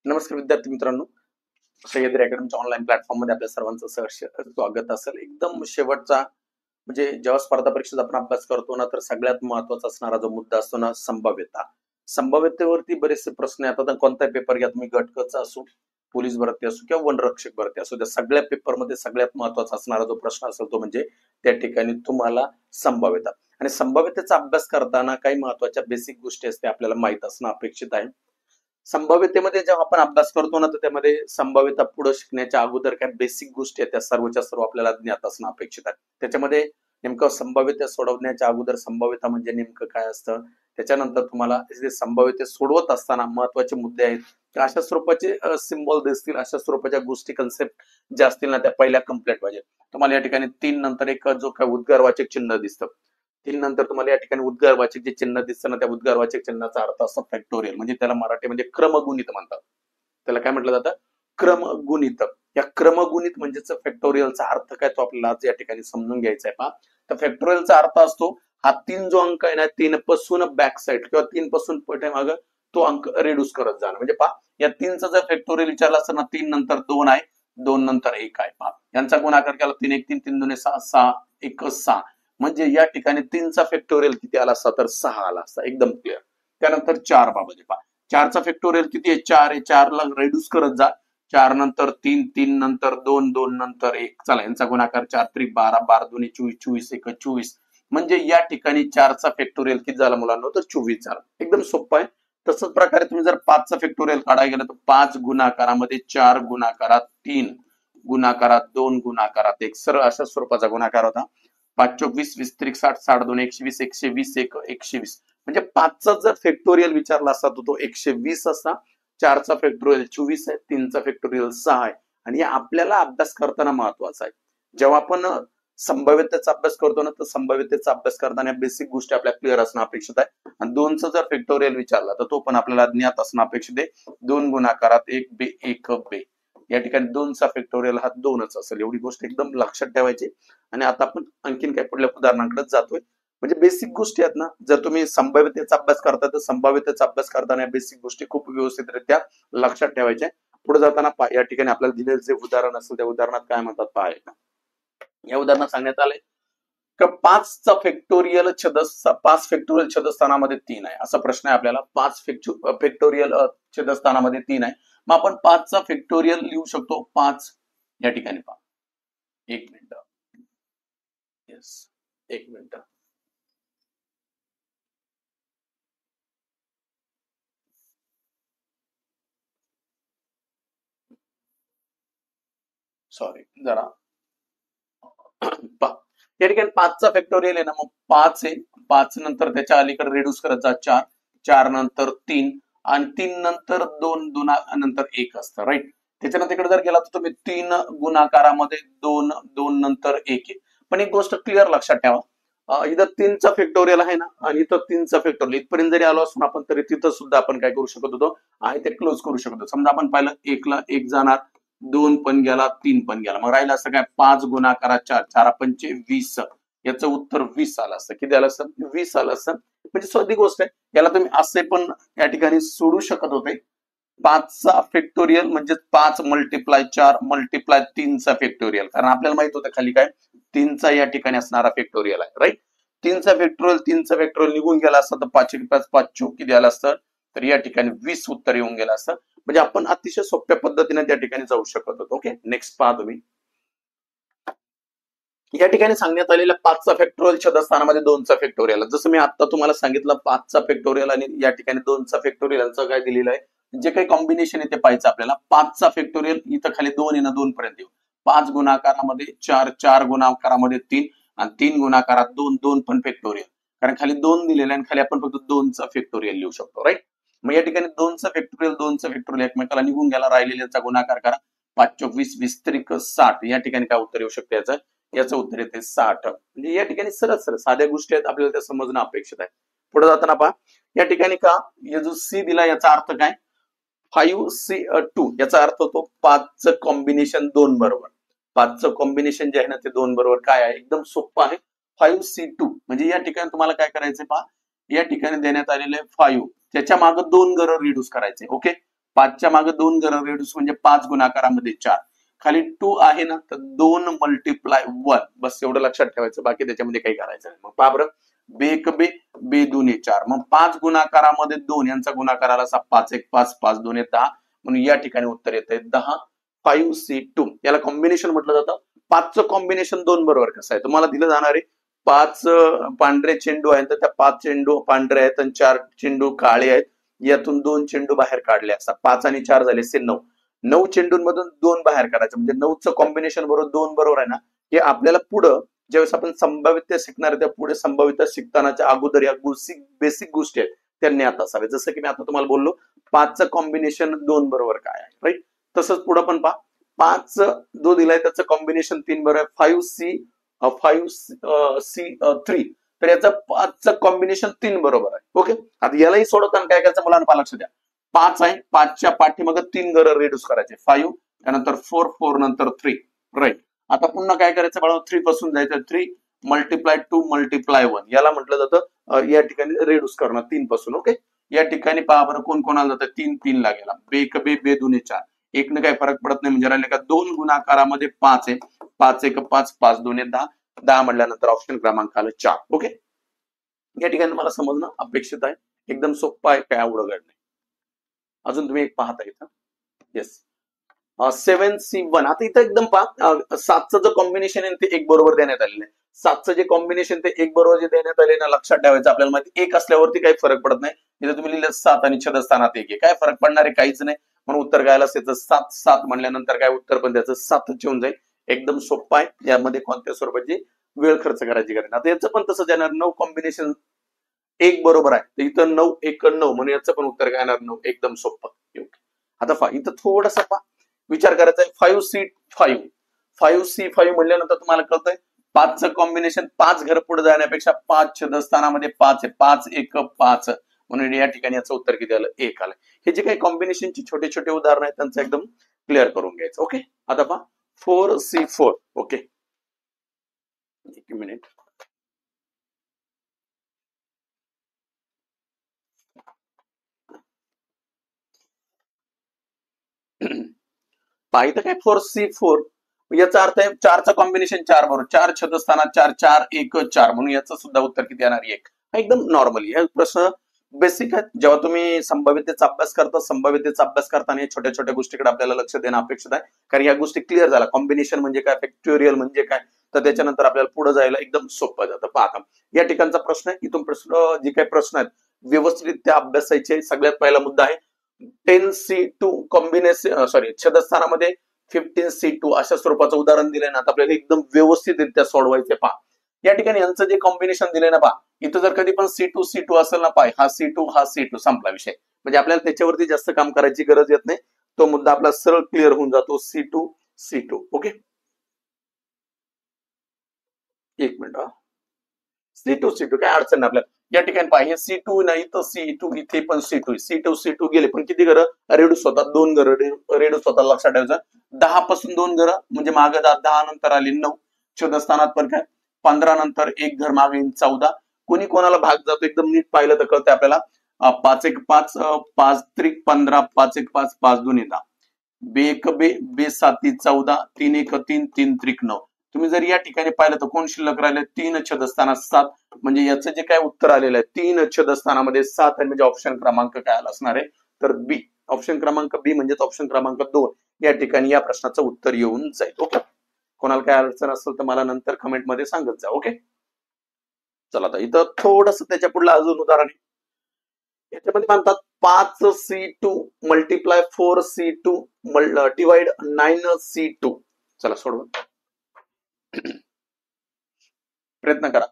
नमस्कार विद्यार्थी मित्रांनो, सह्याद्री अकॅडमीच्या ऑनलाईन प्लॅटफॉर्ममध्ये आपल्या सर्वांचं सहर्ष स्वागत असेल. एकदम शेवटचा म्हणजे जेव्हा स्पर्धा परीक्षेचा आपण अभ्यास करतो ना, तर सगळ्यात महत्त्वाचा असणारा जो मुद्दा असतो ना, संभाव्यता. संभाव्यतेवरती बरेचसे प्रश्न येतात. आता कोणताही पेपर घ्या तुम्ही, गट क चा असो, पोलीस भरती असो किंवा वनरक्षक भरती असो, त्या सगळ्या पेपरमध्ये सगळ्यात महत्त्वाचा असणारा जो प्रश्न असेल तो म्हणजे त्या ठिकाणी तुम्हाला संभाव्यता. आणि संभाव्यतेचा अभ्यास करताना काही महत्त्वाच्या बेसिक गोष्टी असते आपल्याला माहीत असणं अपेक्षित आहे. संभाव्यतेमध्ये जेव्हा आपण अभ्यास करतो ना, तर त्यामध्ये संभाव्यता पुढे शिकण्याच्या अगोदर काय बेसिक गोष्टी आहेत त्या सर्वच्या सर्व आपल्याला ज्ञात असणं अपेक्षित आहे. त्याच्यामध्ये नेमकं संभाव्यता सोडवण्याच्या अगोदर संभाव्यता म्हणजे नेमकं काय असतं, त्याच्यानंतर तुम्हाला जे संभाव्यता सोडवत असताना महत्वाचे मुद्दे आहेत, अशा स्वरूपाचे सिम्बॉल दिसतील, अशा स्वरूपाच्या गोष्टी कन्सेप्ट ज्या असतील ना त्या पहिल्या कम्प्लीट पाहिजे. तुम्हाला या ठिकाणी 3 नंतर एक जो काय उद्गारवाचक चिन्ह दिसतं, 3 नंतर तुम्हाला या ठिकाणी उद्गारवाचक जे चिन्ह दिसतं ना, त्या उद्गारवाचक चिन्हाचा अर्थ असतो फॅक्टोरियल, म्हणजे त्याला मराठीमध्ये क्रमगुणित म्हणतात. त्याला काय म्हटलं जातं? क्रमगुणित. या क्रमगुणित म्हणजेच फॅक्टोरियलचा अर्थ काय तो आपल्याला आज या ठिकाणी समजून घ्यायचा आहे. पहा, तर फॅक्टोरियलचा अर्थ असतो हा 3 जो अंक आहे ना, 3 पासून बॅक साइड किंवा 3 पासून पाठीमागे तो अंक रिड्यूस करत जाणं. म्हणजे पहा, या 3चा जर फॅक्टोरियल विचारला असता ना, 3 नंतर 2 आहे, 2 नंतर 1 आहे. पहा, यांचा गुणाकार केला 3 1 3 3 2 6 6 1 6, म्हणजे या ठिकाणी 3चा फॅक्टोरियल किती आला असता तर 6 आला असता. एकदम क्लिअर. त्यानंतर 4 बाबत पहा, 4चा फॅक्टोरियल किती आहे? 4 आहे. 4 ला रिड्यूस करत जा. 4 नंतर 3 3 नंतर 2 2 नंतर 1. चला, यांचा गुणाकार 4 3 12 12 2 24 24 1 24, म्हणजे या ठिकाणी 4चा फॅक्टोरियल किती झाला मुलांना? तर 24 झाला. एकदम सोपं आहे. तसंच प्रकारे तुम्ही जर 5चा फॅक्टोरियल काढायला गेलं तर 5 गुणाकारामध्ये 4 गुणाकारात 3 गुणाकारात 2 गुणाकारात 1, सरळ अशा स्वरूपाचा गुणाकार होता. 5 चोक 20 20 त्रिक 60 60 2 120 120 1 120, म्हणजे 5चा जर फॅक्टोरियल विचारला असता तर तो 120 असता. 4चा फॅक्टोरियल 24 आहे, 3चा फॅक्टोरियल 6 आहे. आणि आपल्याला अभ्यास करताना महत्वाचा आहे, जेव्हा आपण संभाव्यतेचा अभ्यास करतो ना, तर संभाव्यतेचा अभ्यास करताना बेसिक गोष्टी आपल्याला क्लिअर असणं अपेक्षित आहे. आणि 2चा जर फॅक्टोरियल विचारला तर तो पण आपल्याला ज्ञात असणं अपेक्षित आहे. 2 गुणाकारात 1 बे 1 बे, या ठिकाणी 2चा फॅक्टोरियल हा 2च असेल. एवढी गोष्ट एकदम लक्षात ठेवायची. आणि आता आपण आणखीन काही पुढल्या उदाहरणांकडे जातोय. म्हणजे बेसिक गोष्टी आहेत ना, जर तुम्ही संभाव्यतेचा अभ्यास करता तर संभाव्यतेचा अभ्यास करताना बेसिक गोष्टी खूप व्यवस्थितरित्या लक्षात ठेवायच्या. पुढे जाताना या ठिकाणी आपल्याला दिलेलं जे उदाहरण असेल त्या उदाहरणात काय म्हणतात पहा. या उदाहरणात सांगण्यात आलंय का 5चा फॅक्टोरियल 5 फॅक्टोरियल छेदस्थानामध्ये 3 आहे, असा प्रश्न आहे आपल्याला. 5 फॅक्टोरियल छेदस्थानामध्ये 3 आहे. मग आपण 5चा फॅक्टोरियल लिहू शकतो 5 या ठिकाणी. पहा, 1 मिनिट, येस, 1 मिनिट. सॉरी जरा पहा, या ठिकाणी 5चा फॅक्टोरियल आहे ना, मग 5 आहे, 5 नंतर त्याच्या अलीकडे रिड्यूस करत जा 4, 4 नंतर 3, आणि 3 नंतर 2 नंतर 1 असतं, राईट. त्याच्यानंतर इकडे जर गेला तर तुम्ही 3 गुणाकारामध्ये 2 2 नंतर 1 आहे. पण एक गोष्ट क्लिअर लक्षात ठेवा, इथं 3चा फॅक्टोरियल आहे ना, आणि इथं 3चा फॅक्टोरियल इथपर्यंत जरी आलो असतो आपण तरी तिथं सुद्धा आपण काय करू शकत होतो, आहे ते क्लोज करू शकतो. समजा आपण पाहिलं 1 ला 1 जाणार, 2 पण गेला, 3 पण गेला, मग राहिलं असं काय 5 गुणाकारात 4, 4 पंचे 20, याचं उत्तर 20 आलं असतं. किती आलं असतं? 20 आलं असतं. म्हणजे साधी गोष्ट आहे, याला तुम्ही असे पण या ठिकाणी सोडू शकत होते. 5चा फॅक्टोरियल म्हणजे 5 मल्टिप्लाय 4 मल्टिप्लाय 3चा फॅक्टोरियल, कारण आपल्याला माहित होतं खाली काय 3चा या ठिकाणी असणारा फॅक्टोरियल आहे, राईट. 3चा फॅक्टोरियल निघून गेला असता तर 5 1 5 5 चोक किती आलं असतं, तर या ठिकाणी 20 उत्तर येऊन गेलं असतं. म्हणजे आपण अतिशय सोप्या पद्धतीने त्या ठिकाणी जाऊ शकत होतो. ओके, नेक्स्ट पहा तुम्ही. या ठिकाणी सांगण्यात आलेल्या 5चा फॅक्टोरियल छेदस्थानामध्ये 2चा फॅक्टोरियल, जसं मी आता तुम्हाला सांगितलं 5चा फॅक्टोरियल आणि या ठिकाणी 2चा फॅक्टोरियल यांचं काय दिलेलं आहे, जे काही कॉम्बिनेशन आहे ते पाहायचं आपल्याला. 5चा फॅक्टोरियल इथं खाली 2 आहे ना, 2 पर्यंत येऊ. 5 गुणाकारामध्ये 4, 4 गुणाकारामध्ये 3, आणि 3 गुणाकारात 2, 2 पण फॅक्टोरियल, कारण खाली 2 दिलेलं आहे आणि खाली आपण फक्त 2चा फॅक्टोरियल लिहू शकतो, राईट. मग या ठिकाणी 2चा फॅक्टोरियल एकमेकाला निघून गेला, राहिलेल्याचा गुणाकार करा. 5 चोक 20 20 त्रिक 60, या ठिकाणी काय उत्तर येऊ शकते याचं उत्तर येते 60. म्हणजे या ठिकाणी सरळ सरळ साध्या गोष्टी आहेत, आपल्याला त्या समजणं अपेक्षित आहे. पुढे जाताना पहा, या ठिकाणी का या जो सी दिला याचा अर्थ काय, 5C2 याचा अर्थ होतो 5चं कॉम्बिनेशन 2 बरोबर. 5चं कॉम्बिनेशन जे आहे ना ते 2 बरोबर काय आहे, एकदम सोपं आहे. 5C2 म्हणजे या ठिकाणी तुम्हाला काय करायचंय पहा, या ठिकाणी देण्यात आलेले 5, त्याच्या मागे 2 घरं रिड्यूस करायचे. ओके, 5च्या मागे 2 घर रेड्यूस म्हणजे 5 गुणाकारामध्ये 4. खाली 2 आहे ना, तर 2 मल्टिप्लाय 1, बस एवढं लक्षात ठेवायचं, बाकी त्याच्यामध्ये काही करायचं नाही. मग पहा बरं, बे एक बे, बे 2 4, मग 5 गुणाकारामध्ये 2, यांचा गुणाकार आला 5 1 5, 5 2 10, म्हणून या ठिकाणी उत्तर येतंय 10. 5C2 याला कॉम्बिनेशन म्हटलं जातं. 5चं कॉम्बिनेशन 2 बरोबर कसं आहे, तुम्हाला दिलं जाणार आहे 5 पांढरे चेंडू आहेत, तर त्या 5 चेंडू पांढरे आहेत आणि 4 चेंडू काळे आहेत. यातून 2 चेंडू बाहेर काढले असतात, 5 आणि 4 झाले 9. 9 चेंडूंमधून 2 बाहेर काढायचे, म्हणजे 9चं कॉम्बिनेशन बरोबर 2 बरोबर आहे ना. हे आपल्याला पुढं ज्यावेळेस आपण संभाव्यता शिकणार आहे, त्या पुढे संभाव्यता शिकतानाच्या अगोदर या बेसिक गोष्टी आहेत त्या ज्ञात असाव्या. जसं की मी आता तुम्हाला बोललो 5चं कॉम्बिनेशन 2 बरोबर काय आहे, राईट. तसंच पुढे पण पहा, 5 जो दिलाय त्याचं कॉम्बिनेशन 3 बरोबर आहे, 5C3, तर याचं 5चं कॉम्बिनेशन 3 बरोबर आहे. ओके, आता यालाही सोडवताना काय करायचं मला लक्ष द्या. 5 आहे, 5च्या पाठीमागे 3 घर रेड्यूस करायचे, 5 त्यानंतर 4 4 नंतर 3, राईट. आता पुन्हा काय करायचं बाळा, 3 पासून जायचं, 3 मल्टिप्लाय 2 मल्टिप्लाय 1 याला म्हटलं जातं या ठिकाणी रेड्यूस करणं 3 पासून. ओके, या ठिकाणी पहा बरं कोण कोणाला जातं, 3 3 ला गेला, बे एक बे, बे 2 4, एकने काही फरक पडत नाही, म्हणजे राहिले का 2 गुणाकारामध्ये 5 आहे, 5 1 5, 5 2 10, 10 म्हटल्यानंतर ऑप्शन क्रमांक आलं 4. ओके, या ठिकाणी मला समजणं अपेक्षित आहे, एकदम सोपं आहे, काय अवघड नाही. अजून तुम्ही एक पाहता इथं, येस 7C1. आता इथं एकदम पहा, 7चं जे कॉम्बिनेशन आहे ते 1 बरोबर देण्यात आलेलं आहे. 7चं जे कॉम्बिनेशन ते 1 बरोबर जे देण्यात आले ना, लक्षात ठेवायचं आपल्याला, माहिती 1 असल्यावरती काही फरक पडत नाही. इथं तुम्ही लिहिलं 7 आणि छेदस्थानात 1 आहे, काय फरक पडणार आहे, काहीच नाही. म्हणून उत्तर काय आलं, 7 7 म्हणल्यानंतर काय उत्तर पण त्याचं 7च येऊन जाईल. एकदम सोपं आहे, यामध्ये कोणत्या स्वरूपाची वेळ खर्च करायची गरज नाही. आता याचं पण तसंच येणार, 9 कॉम्बिनेशन 1 बरोबर आहे, तर इथं 9 1 9, म्हणून याचं पण उत्तर काय येणार 9. एकदम सोपं. आता पहा इथं थोडासा पहा विचार करायचा आहे, 5C5 म्हणल्यानंतर तुम्हाला कळतंय 5चं कॉम्बिनेशन 5 घर पुढे जाण्यापेक्षा 5 छेदस्थानामध्ये 5 आहे, 5 1 5, म्हणून या ठिकाणी याचं उत्तर किती आलं, 1 आलं. हे जे काही कॉम्बिनेशनची छोटे छोटे उदाहरण आहेत त्यांचं एकदम क्लिअर करून घ्यायचं. ओके, आता पहा 4C4. ओके, एक मिनिट, पाहिजे काय 4C4, याचा अर्थ आहे 4चं कॉम्बिनेशन 4 बरोबर, 4 छेदस्थानात 4 4 1 4, म्हणून याचं सुद्धा उत्तर किती येणार, 1. एकदम नॉर्मली हे प्रश्न बेसिक आहे. जेव्हा तुम्ही संभाव्यतेचा अभ्यास करता, संभाव्यतेचा अभ्यास करताना छोट्या छोट्या गोष्टीकडे आपल्याला लक्ष देणं अपेक्षित आहे, कारण या गोष्टी क्लिअर झाल्या, कॉम्बिनेशन म्हणजे काय, फॅक्टोरियल म्हणजे काय, तर त्याच्यानंतर आपल्याला पुढे जायला एकदम सोपं जातं. पहा या ठिकाणचा प्रश्न आहे, इथून प्रश्न जे काही प्रश्न आहेत व्यवस्थितरित्या अभ्यासायचे. सगळ्यात पहिला मुद्दा आहे 10C2 कॉम्बिनेशन, छेदस्थानामध्ये 15C2 अशा स्वरूपाचं उदाहरण दिलंय ना, आता आपल्याला एकदम व्यवस्थितरित्या सोडवायचे. पहा या ठिकाणी यांचं जे कॉम्बिनेशन दिलंय ना, पहा इथं जर कधी पण C2 असेल ना, पाय हा C2 संपला विषय, म्हणजे आपल्याला त्याच्यावरती जास्त काम करायची गरज येत नाही, तो मुद्दा आपला सरळ क्लिअर होऊन जातो. C2. ओके, एक मिनिट, C2 काय अडचण नाही आपल्याला. या ठिकाणी पाहिजे C2 नाही तर C2, इथे पण C2 गेले, पण किती घर रेड्यूस होतात, 2 घर रेड्यूस होतात, लक्षात ठेवायचं. 10 पासून 2 घर म्हणजे मागे 10 नंतर आली 9, छेदस्थानात पण काय 15 नंतर 1 घर मागे 14. कोणी कोणाला भाग जातो एकदम नीट पाहिलं तर कळतं आपल्याला, 5 1 5, 5 3 15, 5 1 5, 5 2 10, बे 1 बे, बे 7 14, 3 1 3, 3 3 9. तुम्ही जर या ठिकाणी पाहिलं तर कोण शिल्लक राहिले, 3 छेदस्थानात 7, म्हणजे याचं जे काय उत्तर आलेलं आहे 3 छेदस्थानामध्ये 7 आहे, म्हणजे ऑप्शन क्रमांक काय असणार आहे, तर बी. ऑप्शन क्रमांक बी म्हणजेच ऑप्शन क्रमांक 2 या ठिकाणी या प्रश्नाचं उत्तर येऊन जाईल. ओके, कोणाला काय अडचण असेल तर मला नंतर कमेंट मध्ये सांगत जा. ओके, चला आता इथं थोडस त्याच्या पुढलं अजून उदाहरण आहे. याच्यामध्ये म्हणतात 5C2 multiply 4C2 divide 9C2. चला सोडवा, प्रयत्न करा.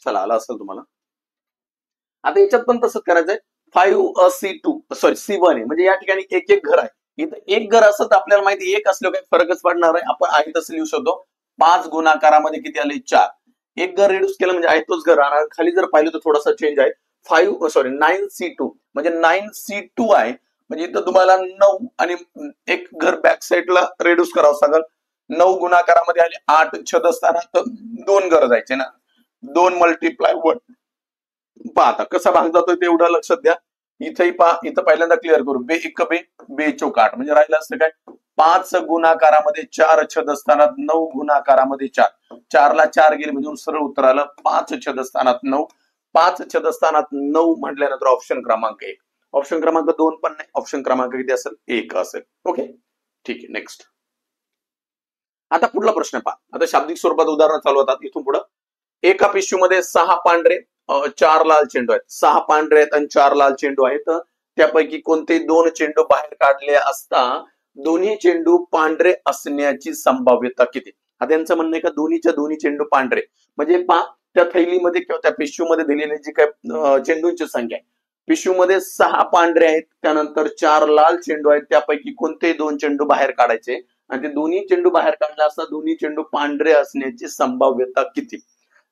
चला आला असेल तुम्हाला. आता याच्यात पण तसंच करायचंय, 5C2 C1 आहे, म्हणजे या ठिकाणी एक एक घर आहे. इथं एक घर असं तर आपल्याला माहिती एक असल्यावर काही फरकच पडणार आहे, आपण आहे तसं लिहू शकतो. 5 गुणाकारामध्ये किती आले, 4. एक घर रिड्यूस केलं म्हणजे आहे तोच घर राहणार. खाली जर पाहिलं तर थोडासा चेंज आहे. 9C2 म्हणजे 9C2 आहे. म्हणजे इथं तुम्हाला 9 आणि एक घर बॅक साईडला रिड्यूस करावं लागेल. 9 गुणाकारामध्ये आले 8 छेदस्थानात 2 घर जायचे ना. 2 मल्टिप्लाय 1. पहा आता कसा भाग जातोय ते एवढं लक्षात द्या. इथंही पहा, इथं पहिल्यांदा क्लिअर करू. बे एक बे बे चौक 8 म्हणजे राहिलं असतं काय 5 गुणाकारामध्ये 4 छेदस्थानात 9 गुणाकारामध्ये 4. 4 ला 4 गेले म्हणजे सरळ उत्तर आलं 5 छेदस्थानात 9. 5 छेदस्थानात 9 म्हटल्यानंतर ऑप्शन क्रमांक 1. ऑप्शन क्रमांक 2 पण नाही. ऑप्शन क्रमांक किती असेल 1 असेल. ओके ठीक आहे. नेक्स्ट आता पुढला प्रश्न पहा. आता शाब्दिक स्वरूपात उदाहरण चालू होतात इथून पुढे. एका पिशवीमध्ये 6 पांढरे 4 लाल चेंडू आहेत. 6 पांढरे आहेत आणि 4 लाल चेंडू आहेत. त्यापैकी कोणते 2 चेंडू बाहेर काढले असता दोन्ही चेंडू पांढरे असण्याची संभाव्यता किती? आता यांचं म्हणणं आहे का दोन्ही चेंडू पांढरे म्हणजे पहा त्या थैलीमध्ये किंवा त्या पिशवीमध्ये दिलेली जी काय चेंडूंची संख्या आहे. पिशवीमध्ये 6 पांढरे आहेत, त्यानंतर 4 लाल चेंडू आहेत. त्यापैकी कोणते 2 चेंडू बाहेर काढायचे आणि ते दोन्ही चेंडू बाहेर काढले असता दोन्ही चेंडू पांढरे असण्याची संभाव्यता किती?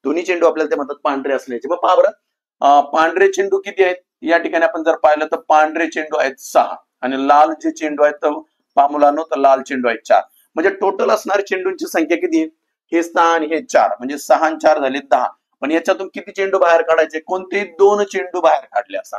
दोन्ही चेंडू आपल्याला ते म्हणतात पांढरे असण्याचे. मग पहा बरं पांढरे चेंडू किती आहेत? या ठिकाणी आपण जर पाहिलं तर पांढरे चेंडू आहेत 6 आणि लाल जे चेंडू आहेत तर पहा मुलांनो तर लाल चेंडू आहेत 4. म्हणजे टोटल असणारी चेंडूंची संख्या किती आहे? हे 6 आणि हे 4 म्हणजे 6 आणि 4 झाले 10. पण याच्यातून किती चेंडू बाहेर काढायचे? कोणते 2 चेंडू बाहेर काढले असा.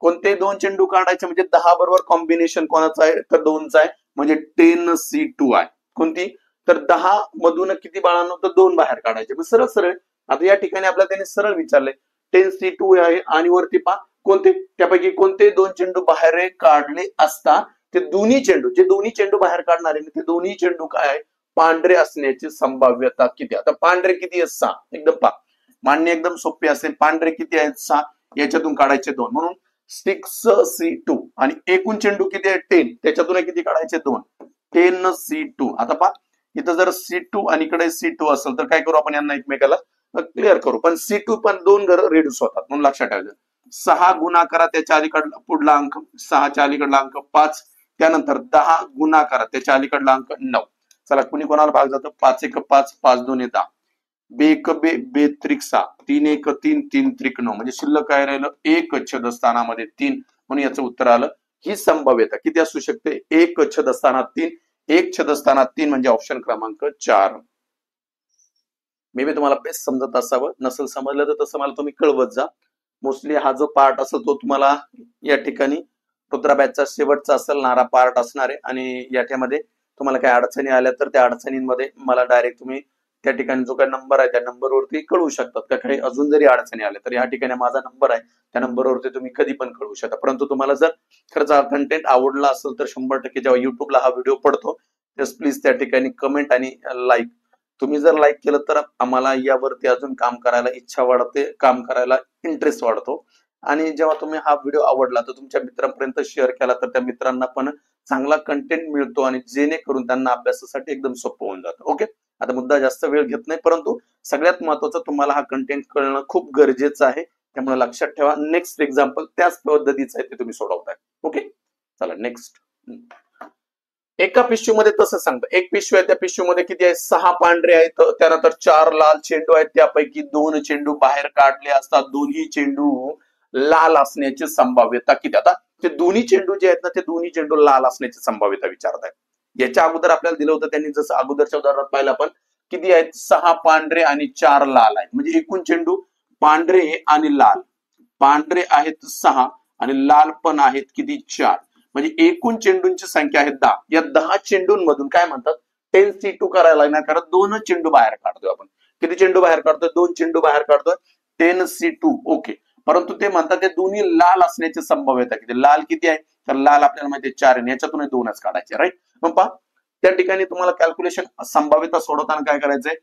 कोणते 2 चेंडू काढायचे म्हणजे 10 बरोबर कॉम्बिनेशन कोणाचं आहे तर 2चा आहे म्हणजे 10C2 आहे. कोणती तर 10 मधून किती बाळांनो तर 2 बाहेर काढायचे. मग सरळ सरळ आता या ठिकाणी आपल्याला त्यांनी सरळ विचारले 10C2 आहे आणि वरती पहा कोणते त्यापैकी कोणते 2 चेंडू बाहेर काढले असता ते दोन्ही चेंडू जे दोन्ही चेंडू बाहेर काढणार आहे ते दोन्ही चेंडू काय आहे पांढरे असण्याची संभाव्यता किती? आता पांढरे किती आहेत 6. एकदम पहा मांडणी एकदम सोपी असेल. पांढरे किती आहेत 6 याच्यातून काढायचे 2 म्हणून 6C2 आणि एकूण चेंडू किती आहे 10 त्याच्यातून किती काढायचे 2 10C2. आता पहा इथं जर C2 आणि इकडे C2 असेल तर काय करू आपण यांना एकमेकाला क्लिअर करू. पण C2 पण 2 घर रिड्यूस होतात म्हणून लक्षात ठेवायचं. 6 गुणाकारात त्याच्या अलीकडला पुढला अंक 6च्या अलीकडला अंक 5 त्यानंतर 10 गुणाकारात त्याच्या अलीकडला अंक 9. चला कुणी कोणाला भाग जातं 5 1 5 5 2 10 बे 1 बे बे त्रिक 6 3 1 3 3 त्रिक 9 म्हणजे शिल्लक काय राहिलं 1 छेदस्थानामध्ये 3 म्हणून याचं उत्तर आलं. ही संभाव्यता किती असू शकते 1 छेदस्थानात 3 1 छेदस्थानात 3 म्हणजे ऑप्शन क्रमांक 4. मे बी तुम्हाला बेस्ट समजत असावं. नसेल समजलं तर तसं मला तुम्ही कळवत जा. मोस्टली हा जो पार्ट असेल तो तुम्हाला या ठिकाणी रुद्रा बॅचचा शेवटचा असणारा पार्ट असणार आहे आणि याच्यामध्ये तुम्हाला काही अडचणी आल्या तर त्या अडचणींमध्ये मला डायरेक्ट तुम्ही त्या ठिकाणी जो काही नंबर आहे त्या नंबरवरती कळवू शकतात. का काही अजून जरी अडचणी आल्या तर या ठिकाणी माझा नंबर आहे त्या नंबरवरती तुम्ही कधी पण कळवू शकता. परंतु तुम्हाला जर खरंच हा कंटेंट आवडला असेल तर 100% जेव्हा युट्यूबला हा व्हिडिओ पडतो तेव्हा प्लीज त्या ठिकाणी कमेंट आणि लाईक तुम्ही जर लाईक केलं तर आम्हाला यावरती अजून काम करायला इच्छा वाढते, काम करायला इंटरेस्ट वाढतो. आणि जेव्हा तुम्ही हा व्हिडिओ आवडला तर तुमच्या मित्रांपर्यंत शेअर केला तर त्या मित्रांना पण चांगला कंटेंट मिळतो आणि जेणेकरून त्यांना अभ्यासासाठी एकदम सोपं होऊन जातं. ओके आता मुद्दा जास्त वेळ घेत नाही परंतु सगळ्यात महत्वाचं तुम्हाला हा कंटेंट कळणं खूप गरजेचं आहे. त्यामुळे लक्षात ठेवा नेक्स्ट एक्झाम्पल त्याच पद्धतीचं आहे ते तुम्ही सोडवताय. ओके चला नेक्स्ट. एका पिशवीमध्ये तसं सांगतं एक पिशवी आहे त्या पिशवीमध्ये किती आहे 6 पांढरे आहेत त्यानंतर 4 लाल चेंडू आहेत. त्यापैकी 2 चेंडू बाहेर काढले असतात दोन्ही चेंडू लाल असण्याची संभाव्यता किती? आता ते दोन्ही चेंडू जे आहेत ना ते दोन्ही चेंडू लाल असण्याची संभाव्यता विचारत आहेत. याच्या अगोदर आपल्याला दिलं होतं त्यांनी जसं अगोदरच्या उदाहरणात पाहिलं आपण किती आहेत 6 पांढरे आणि 4 लाल आहेत म्हणजे एकूण चेंडू पांढरे आणि लाल पांढरे आहेत 6 आणि लाल पण आहेत किती 4 म्हणजे एकूण चेंडूंची संख्या आहे 10. या 10 चेंडूंमधून काय म्हणतात 10C2 करायला लागणार कारण 2 चेंडू बाहेर काढतोय आपण. किती चेंडू बाहेर काढतोय 2 चेंडू बाहेर काढतोय 10C2. ओके परंतु ते म्हणतात ते दोन्ही लाल असण्याची संभाव्यता किती? लाल किती आहे तर लाल आपल्याला माहिती आहे 4 याच्यातून 2च काढायचे राईट. मग पहा त्या ठिकाणी तुम्हाला कॅल्क्युलेशन संभाव्यता सोडवताना काय करायचंय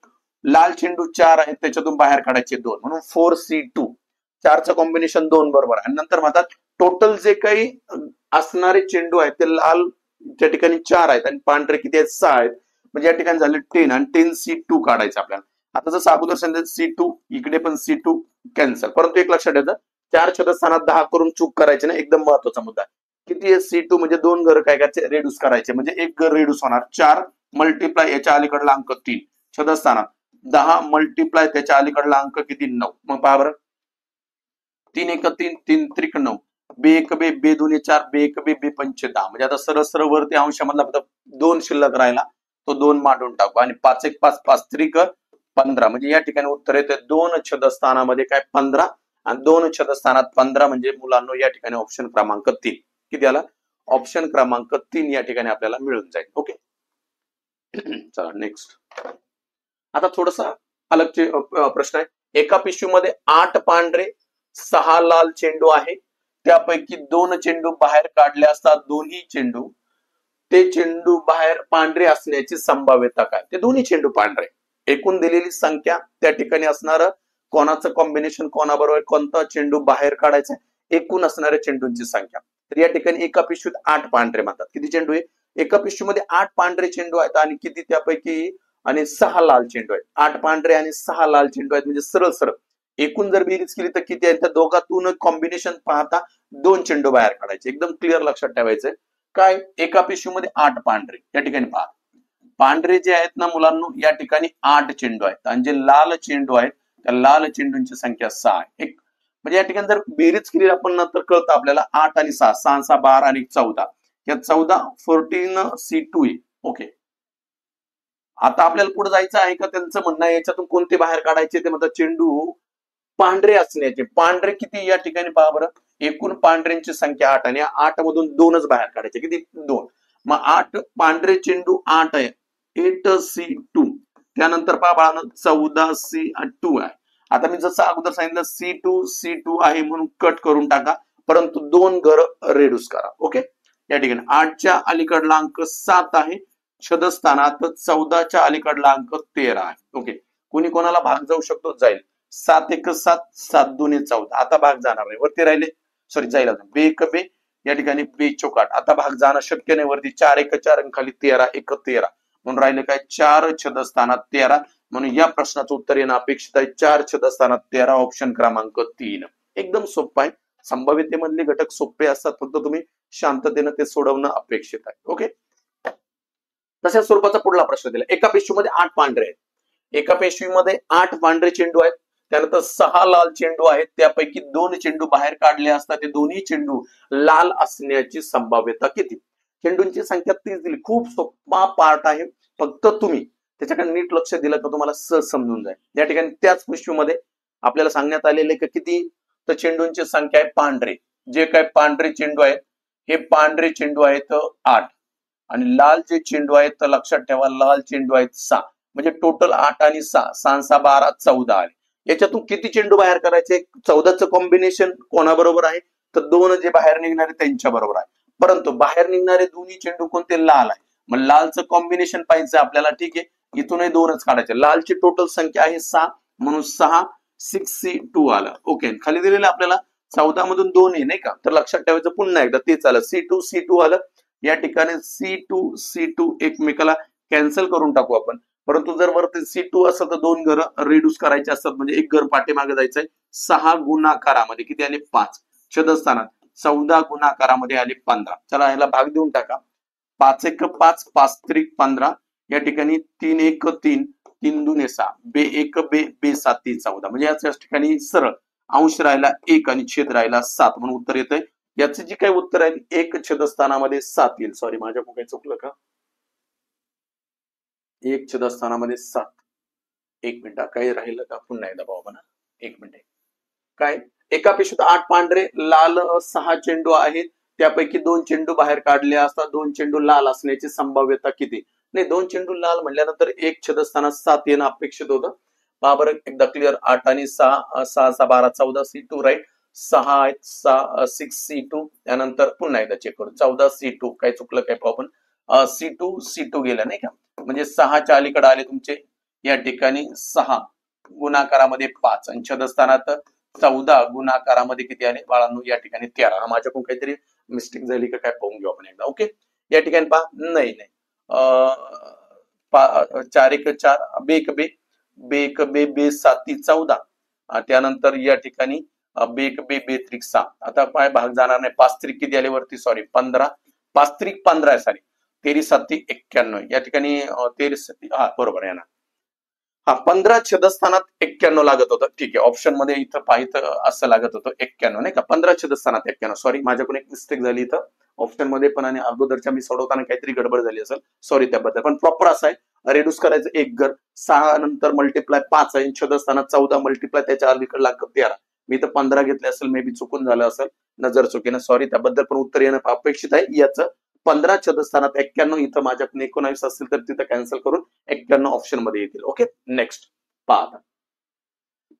लाल चेंडू 4 आहेत त्याच्यातून बाहेर काढायचे 2 म्हणून 4C2 4चं कॉम्बिनेशन 2 बरोबर आणि नंतर म्हणतात टोटल जे काही असणारे चेंडू आहेत ते लाल त्या ठिकाणी 4 आहेत आणि पांढरे किती आहेत 6 आहेत म्हणजे या ठिकाणी झाले 10 आणि 10C2 काढायचं आपल्याला. आता जसं अगोदर सांगितलं C2 इकडे पण C2 कॅन्सल परंतु एक लक्षात ठेवायचं 4 छेदस्थानात 10 करून चूक करायची ना एकदम महत्वाचा मुद्दा. किती आहे C2 म्हणजे 2 घर काय करायचे रिड्यूस करायचे म्हणजे एक घर रिड्यूस होणार 4 मल्टिप्लाय याच्या अलीकडला अंक 3 छेदस्थानात 10 मल्टिप्लाय त्याच्या अलीकडला अंक किती 9. मग पहा बरं 3 1 3 3 त्रिक 9 बे एक बे बे दोन्ही 4 बे एक बे बे पंचे 10. म्हणजे आता सरळ सरळ वरती अंशामधला फक्त 2 शिल्लक राहिला तो 2 मांडून टाकू आणि 5 1 5 5 त्रिक 15. म्हणजे या ठिकाणी उत्तर येते 2 छेदस्थानामध्ये काय 15 आणि 2 छेदस्थानात 15 म्हणजे मुलांनो या ठिकाणी ऑप्शन क्रमांक 3 किती आला ऑप्शन क्रमांक 3 या ठिकाणी आपल्याला मिळून जाईल. ओके चला नेक्स्ट. आता थोडासा अलग प्रश्न आहे. एका पिशवीमध्ये 8 पांढरे 6 लाल चेंडू आहे. त्यापैकी 2 चेंडू बाहेर काढले असता दोन्ही चेंडू ते चेंडू बाहेर पांढरे असण्याची संभाव्यता काय. ते दोन्ही चेंडू पांढरे. एकूण दिलेली संख्या त्या ठिकाणी असणार कोणाचं कॉम्बिनेशन कोणाबरोबर कोणता चेंडू बाहेर काढायचा एकूण असणाऱ्या चेंडूंची संख्या. तर या ठिकाणी एका पिशवीत 8 पांढरे म्हणतात. किती चेंडू आहे एका पिशवीमध्ये 8 पांढरे चेंडू आहेत आणि किती त्यापैकी आणि 6 लाल चेंडू आहेत. 8 पांढरे आणि 6 लाल चेंडू आहेत म्हणजे सरळ सरळ एकूण जर बेरीज केली तर किती आहे त्या दोघातून कॉम्बिनेशन पाहता 2 चेंडू बाहेर काढायचे. एकदम क्लिअर लक्षात ठेवायचंय. काय एका पिशवीमध्ये 8 पांढरे या ठिकाणी पहा पांढरे जे आहेत ना मुलांनो या ठिकाणी 8 चेंडू आहेत आणि जे लाल चेंडू आहेत त्या लाल चेंडूंची संख्या 6 आहे. एक म्हणजे या ठिकाणी जर बेरीज केली आपण नंतर कळतं आपल्याला 8 आणि 6 6 6 12 आणि 14 या 14 14 C2 आहे. ओके आता आपल्याला पुढे जायचं आहे का त्यांचं म्हणणं आहे याच्यातून कोणते बाहेर काढायचे ते म्हणतात चेंडू पांढरे असण्याचे. पांढरे किती या ठिकाणी पहा बरं एकूण पांढऱ्यांची संख्या 8 आणि 8 मधून 2च बाहेर काढायचे किती 2. मग 8 पांढरे चेंडू 8 आहे 8C2. त्यानंतर पहा बाळांनो 14C2 आहे. आता मी जसं अगोदर सांगितलं C2 आहे म्हणून कट करून टाका परंतु 2 घर रेड्यूस करा. ओके या ठिकाणी 8च्या अलीकडला अंक 7 आहे छेदस्थानात 14च्या अलीकडला अंक 13 आहे. ओके कोणी कोणाला भाग जाऊ शकतो जाईल 7 1 7 7 2 14. आता भाग जाणार नाही वरती राहिले सॉरी जाईल बे एक बे या ठिकाणी बे चौकाट आता भाग जाणं शक्य नाही वरती 4 1 4 आणि खाली 13 1 13 म्हणून राहिले काय 4 छेदस्थानात 13. म्हणून या प्रश्नाचं उत्तर येणं अपेक्षित आहे 4 छेदस्थानात 13 ऑप्शन क्रमांक 3. एकदम सोपं आहे. संभाव्यतेमधले घटक सोपे असतात फक्त तुम्ही शांततेने ते सोडवणं अपेक्षित आहे. ओके तशाच स्वरूपाचा पुढला प्रश्न दिला. एका पिशवीमध्ये 8 पांढरे आहेत. एका पिशवीमध्ये 8 पांढरे चेंडू आहेत त्यानंतर 6 लाल चेंडू आहेत. त्यापैकी 2 चेंडू बाहेर काढले असता ते दोन्ही चेंडू लाल असण्याची संभाव्यता किती. चेंडूंची संख्या 30 दिली. खूप सोपा पार्ट आहे फक्त तुम्ही त्याच्याकडे नीट लक्ष दिलं तर तुम्हाला सहज समजून जाईल. या ठिकाणी त्याच पिशवीमध्ये आपल्याला सांगण्यात आलेले की किती तर चेंडूंची संख्या आहे पांढरे जे काय पांढरे चेंडू आहेत हे पांढरे चेंडू आहेत 8 आणि लाल जे चेंडू आहेत तर लक्षात ठेवा लाल चेंडू आहेत 6 म्हणजे टोटल 8 आणि 6 6 6 12 14 आले. याच्यातून किती चेंडू बाहेर करायचे 14चं कॉम्बिनेशन कोणाबरोबर आहे तर 2 जे बाहेर निघणारे त्यांच्या बरोबर आहे. परंतु बाहेर निघणारे दोन्ही चेंडू कोणते लाल आहे. मग लालचं कॉम्बिनेशन पाहिजे आपल्याला. ठीक आहे इथूनही 2च काढायचे. लालची टोटल संख्या आहे 6 म्हणून 6 6C2 आलं. ओके खाली दिलेलं आपल्याला 14 मधून 2 आहे नाही का तर लक्षात ठेवायचं पुन्हा एकदा तेच आलं C2 आलं. या ठिकाणी C2 एकमेकाला कॅन्सल करून टाकू आपण. परंतु जर वरती C2 असेल तर 2 घर रिड्यूस करायचे असतात म्हणजे एक घर पाठीमागे जायचंय. 6 गुणाकारामध्ये किती आले 5 छेदस्थानात 14 गुणाकारामध्ये आले 15. चला याला भाग देऊन टाका 5 1 5 5 त्रिक 15 या ठिकाणी 3 1 3 3 2 6 बे 1 बे बे 7 3 14 म्हणजे याच ठिकाणी सरळ अंश राहिला 1 आणि छेद राहिला 7 म्हणून उत्तर येतंय. याचं जी काही उत्तर आहे 1 छेदस्थानामध्ये 7 येईल. सॉरी माझ्याकडून काही चुकलं का 1 छेदस्थानामध्ये 7 1 मिनिट काही राहिलं का पुन्हा एकदा पाहू ना 1 मिनिट. काय एका पिशवीत 8 पांढरे लाल 6 चेंडू आहेत त्यापैकी 2 चेंडू बाहेर काढले असता 2 चेंडू लाल असण्याची संभाव्यता किती. नाही 2 चेंडू लाल म्हटल्यानंतर 1 छेदस्थानात 7 येणं अपेक्षित होतं. पहा बरं एकदा क्लिअर 8 आणि 6 6 6 12 14C2 राईट 6 आहेत 6C2 त्यानंतर पुन्हा एकदा चेक करू 14C2 काय चुकलं काय पाहू आपण C2 गेलं नाही का म्हणजे 6च्या अलीकडे आले तुमचे या ठिकाणी 6 गुणाकारामध्ये 5 आणि छेदस्थानात 14 गुणाकारामध्ये किती आले बाळांनो या ठिकाणी 13. माझ्याकडून काहीतरी मिस्टेक झाली का काय पाहून घेऊ आपण एकदा. ओके या ठिकाणी पहा नाही 4 1 4 बे 1 बे बे 1 बे बे 7 14 त्यानंतर या ठिकाणी बे 1 बे बे त्रिक 6. आता काय भाग जाणार नाही 5 त्रिक किती आले वरती सॉरी 15 5 त्रिक 15 आहे सॉरी 13 7 91 या ठिकाणी 13 हा बरोबर आहे ना हा 15 छेदस्थानात 91 लागत होतं. ठीक आहे, ऑप्शन मध्ये इथं पाहिजे असं लागत होतं 91 नाही का, 15 छेदस्थानात 91. सॉरी, माझ्याकडून एक मिस्टेक झाली इथं ऑप्शन मध्ये पण, आणि अगोदरच्या मी सोडवताना काहीतरी गडबड झाली असेल, सॉरी त्याबद्दल. पण प्रॉपर असं आहे, रेड्यूस करायचं एक घर 6 नंतर मल्टिप्लाय 5 आहे, छेदस्थानात 14 मल्टिप्लाय त्याच्या अलीकडे लागत 13. मी तर 15 घेतले असेल, मे बी चुकून झालं असेल, नजर चुकीनं, सॉरी त्याबद्दल. पण उत्तर येणं अपेक्षित आहे याचं. 15 छेदस्थानात 91, इथं माझ्याकडून 19 असतील तर तिथं कॅन्सल करून 91 ऑप्शन मध्ये येतील. ओके, नेक्स्ट पहा.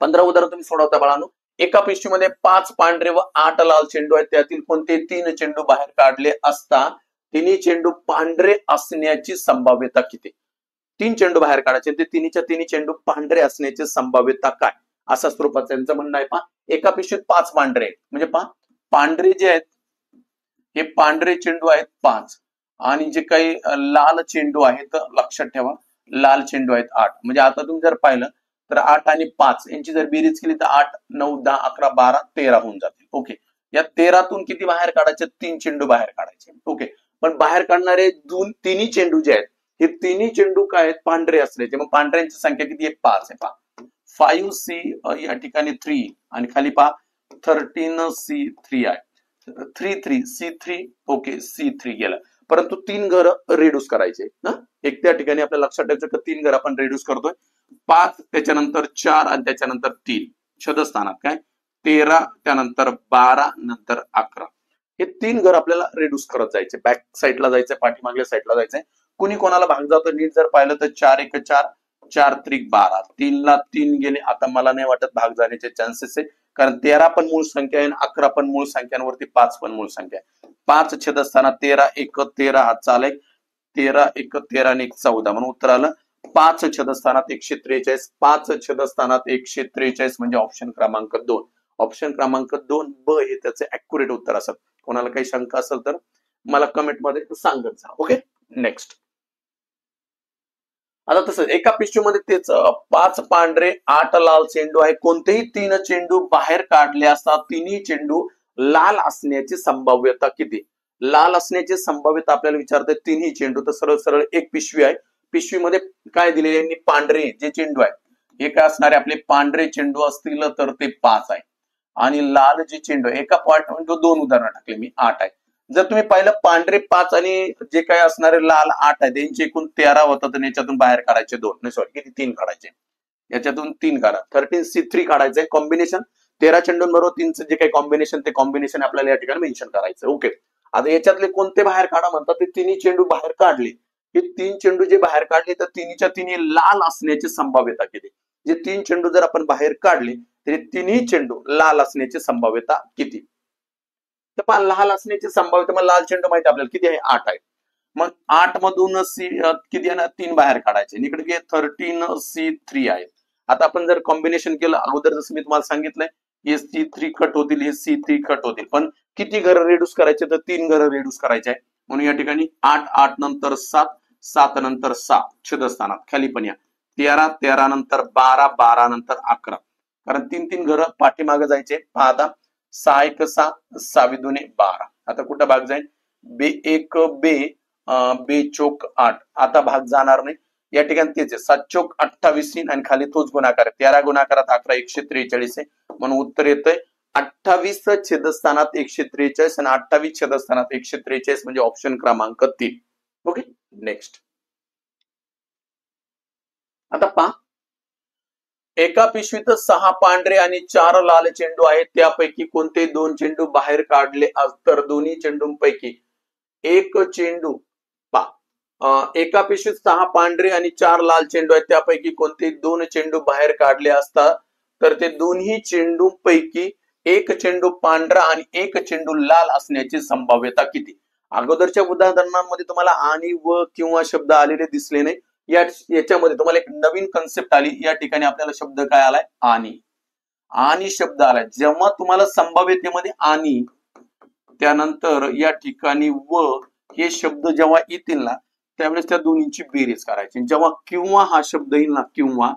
15 उदाहरण तुम्ही सोडवता बाळांनो. एका पिशवीमध्ये 5 पांढरे व 8 लाल चेंडू आहेत, त्यातील कोणते 3 चेंडू बाहेर काढले असता तिन्ही चेंडू पांढरे असण्याची संभाव्यता किती? 3 चेंडू बाहेर काढायचे, ते तिन्हीच्या तिन्ही चेंडू पांढरे असण्याची संभाव्यता काय? असा स्वरूपाचं त्यांचं म्हणणं आहे. पहा, एका पिशवीत 5 पांढरे आहेत, म्हणजे पहा पांढरे जे आहेत हे पांढरे चेंडू आहेत 5, आणि जे काही लाल चेंडू आहेत, लक्षात ठेवा लाल चेंडू आहेत 8. म्हणजे आता तुम्ही जर पाहिलं तर 8 आणि 5 यांची जर बेरीज केली तर 8, 9, 10, 11, 12, 13 होऊन जातील. ओके, या 13तून किती बाहेर काढायचे? 3 चेंडू बाहेर काढायचे. ओके, पण बाहेर काढणारे तिन्ही चेंडू जे आहेत हे तिन्ही चेंडू काय आहेत? पांढरे असल्याचे. मग पांढऱ्यांची संख्या किती आहे? 5 आहे. पहा 5C या ठिकाणी 3, आणि खाली पहा 13C3 आहे. 3 C3. ओके, C3 गेलं. परंतु 3 घर रेड्यूस करायचे ना, एक त्या ठिकाणी आपल्याला लक्षात ठेवायचं की 3 घर आपण रेड्यूस करतोय. 5 त्याच्यानंतर 4 आणि त्याच्यानंतर 3 छेदस्थानात काय 13, त्यानंतर 12, नंतर 11. हे 3 घर आपल्याला रेड्यूस करत जायचे, बॅक साईडला जायचंय, पाठीमागल्या साईडला जायचंय. कुणी कोणाला भाग जातो नीट जर पाहिलं तर 4 1 4, 4 3 12, 3 ला 3 गेले. आता मला नाही वाटत भाग जाण्याचे चान्सेस आहे, कारण 13 पण मूळ संख्या आहे, 11 पण मूळ संख्यांवरती 5 पण मूळ संख्या आहे. 5 छेदस्थानात 13 1 13 हा चालेल, 13 1 13 आणि 1 14, म्हणून उत्तर आलं 5 छेदस्थानात 143. 5 छेदस्थानात 143 म्हणजे ऑप्शन क्रमांक 2. ऑप्शन क्रमांक 2 ब हे त्याचे ऍक्युरेट उत्तर असत. कोणाला काही शंका असेल तर मला कमेंट मध्ये सांगत जा. Okay, next. आता तसं एका पिशवीमध्ये तेच 5 पांढरे 8 लाल चेंडू आहे, कोणतेही 3 चेंडू बाहेर काढले असता तिन्ही चेंडू लाल असण्याची संभाव्यता किती? लाल असण्याची संभाव्यता आपल्याला विचारते तिन्ही चेंडू. तर सरळ सरळ एक पिशवी आहे, पिशवीमध्ये काय दिलेले? पांढरे जे चेंडू आहेत हे काय असणारे? आपले पांढरे चेंडू असतील तर ते 5 आहे, आणि लाल जे चेंडू एका पॉइंट म्हणजे 2 उदाहरण टाकले मी, 8 आहे. जर तुम्ही पाहिलं पांढरे 5 आणि जे काही असणारे लाल 8 आहे त्यांचे एकूण 13 होतात, आणि याच्यातून बाहेर काढायचे 2, नाही सॉरी किती 3 काढायचे, याच्यातून 3 काढा. 13C3 काढायचंय कॉम्बिनेशन. 13 चेंडूंबरोबर 3चं जे काही कॉम्बिनेशन ते कॉम्बिनेशन आपल्याला या ठिकाणी मेन्शन करायचं. ओके, आता याच्यातले कोणते बाहेर काढा म्हणतात? ते तिन्ही चेंडू बाहेर काढले. हे 3 चेंडू जे बाहेर काढले तर तिन्हीच्या तिन्ही लाल असण्याची संभाव्यता किती? जे 3 चेंडू जर आपण बाहेर काढले तरी तिन्ही चेंडू लाल असण्याची संभाव्यता किती? तर पहा लाल असण्याची संभाव्यता, मग लाल चेंडू माहिती आपल्याला किती आहे? 8 आहे. मग 8 मधून किती आहे ना? 3 बाहेर काढायचे. इकडे 13C3 आहे. आता आपण जर कॉम्बिनेशन केलं अगोदर जसं मी तुम्हाला सांगितलंय, हे C3 कट होतील, हे C3 कट होतील, पण किती घर रेड्यूस करायचे? तर 3 घर रेड्यूस करायचे आहे. म्हणून या ठिकाणी 8 8 नंतर 7, 7 नंतर 6 छेदस्थानात खाली पण या 13 13 नंतर 12, 12 नंतर 11, कारण 3 घर पाठीमागे जायचे. पहा आता 6 1 6, 6 2 12. आता कुठं भाग जाईल? बे 1 बे, बे चोक 8. आता भाग जाणार नाही, या ठिकाणी तेच आहे 7 चोक 28 आणि खाली तोच गुणाकार आहे. 13 गुणाकारात 11 143 आहे, म्हणून उत्तर येतंय 28 छेदस्थानात 143 आणि 28 छेदस्थानात 143 म्हणजे ऑप्शन क्रमांक 3. Okay, next. आता पहा एका पिशवीत 6 पांढरे आणि 4 लाल चेंडू आहेत, त्यापैकी कोणते 2 चेंडू बाहेर काढले तर दोन्ही चेंडूंपैकी एक चेंडू एका पिशवीत 6 पांढरे आणि 4 लाल चेंडू आहेत, त्यापैकी कोणते 2 चेंडू बाहेर काढले असता तर ते दोन्ही चेंडूंपैकी एक चेंडू पांढरा आणि एक चेंडू लाल असण्याची संभाव्यता किती? अगोदरच्या उदाहरणांमध्ये तुम्हाला आणि व किंवा शब्द आलेले दिसले नाही. याच्यामध्ये तुम्हाला एक नवीन कन्सेप्ट आली. या ठिकाणी आपल्याला शब्द काय आलाय? आणि शब्द आलाय. जेव्हा तुम्हाला संभाव्यतेमध्ये आणि त्यानंतर या ठिकाणी व हे शब्द जेव्हा येतील ना त्यावेळेस त्या दोन्हीची बेरीज करायची. जेव्हा किंवा हा शब्द येईल ना किंवा,